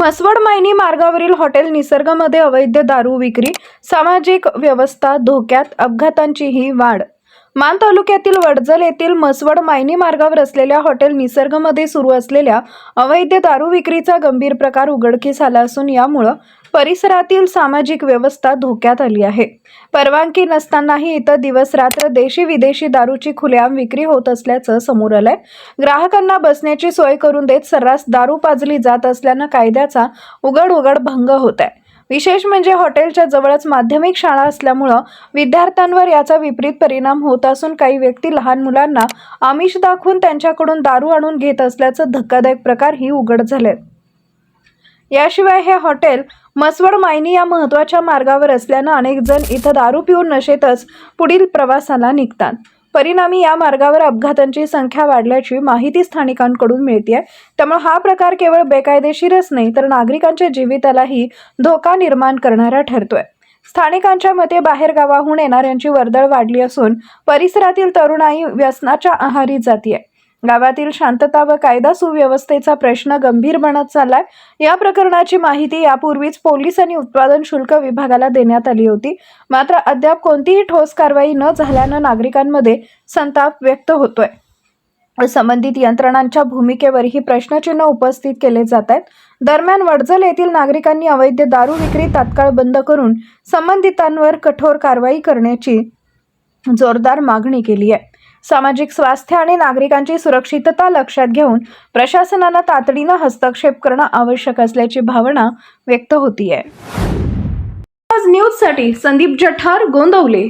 म्हसवड मायनी मार्गावरील हॉटेल निसर्गमध्ये अवैध दारू विक्री, सामाजिक व्यवस्था धोक्यात, अपघातांचीही वाढ। मान तालुक्यातील वडजल येथील म्हसवड मायनी मार्गावर असलेल्या हॉटेल निसर्गमध्ये सुरू असलेल्या अवैध दारू विक्रीचा गंभीर प्रकार उघडकीस आला असून यामुळे परिसरातील सामाजिक व्यवस्था धोक्यात आली आहे। परवानगी नसतानाही इथं दिवस रात्र देशी विदेशी दारूची खुलेआम विक्री होत असल्याचं समोर आलंय। ग्राहकांना बसण्याची सोय करून देत सर्रास दारू पाजली जात असल्यानं कायद्याचा उघड भंग होत आहे। विशेष म्हणजे हॉटेलच्या जवळच माध्यमिक शाळा असल्यामुळे विद्यार्थ्यांवर याचा विपरीत परिणाम होत असून काही व्यक्ती लहान मुलांना आमिष दाखवून त्यांच्याकडून दारू आणून घेत असल्याचं धक्कादायक प्रकारही उघड झाले। याशिवाय हे हॉटेल म्हसवड मायनी या महत्त्वाच्या मार्गावर असल्यानं अनेक जण इथं दारू पिऊन नशेतच पुढील प्रवासाला निघतात। परिणामी या मार्गावर अपघातांची संख्या वाढल्याची माहिती स्थानिकांकडून मिळते। त्यामुळे हा प्रकार केवळ बेकायदेशीरच नाही तर नागरिकांच्या जीवितालाही धोका निर्माण करणारा ठरतोय। स्थानिकांच्या मते बाहेर गावाहून येणाऱ्यांची वर्दळ वाढली असून परिसरातील तरुणाई व्यसनाच्या आहारी जातीये। गावातील शांतता व कायदा सुव्यवस्थेचा प्रश्न गंभीर बनत चाललाय। या प्रकरणाची माहिती यापूर्वीच पोलीस आणि उत्पादन शुल्क विभागाला देण्यात आली होती, मात्र अद्याप कोणतीही ठोस कारवाई न झाल्यानं नागरिकांमध्ये संताप व्यक्त होतोय। संबंधित यंत्रणांच्या भूमिकेवरही प्रश्नचिन्ह उपस्थित केले जात आहेत। दरम्यान वडजल येथील नागरिकांनी अवैध दारू विक्री तात्काळ बंद करून संबंधितांवर कठोर कारवाई करण्याची जोरदार मागणी केली आहे। सामाजिक स्वास्थ्य आणि नागरिकांची सुरक्षितता लक्षात घेऊन प्रशासनानं तातडीनं हस्तक्षेप करणं आवश्यक असल्याची भावना व्यक्त होतीये। आज न्यूजसाठी संदीप जठार, गोंदवले।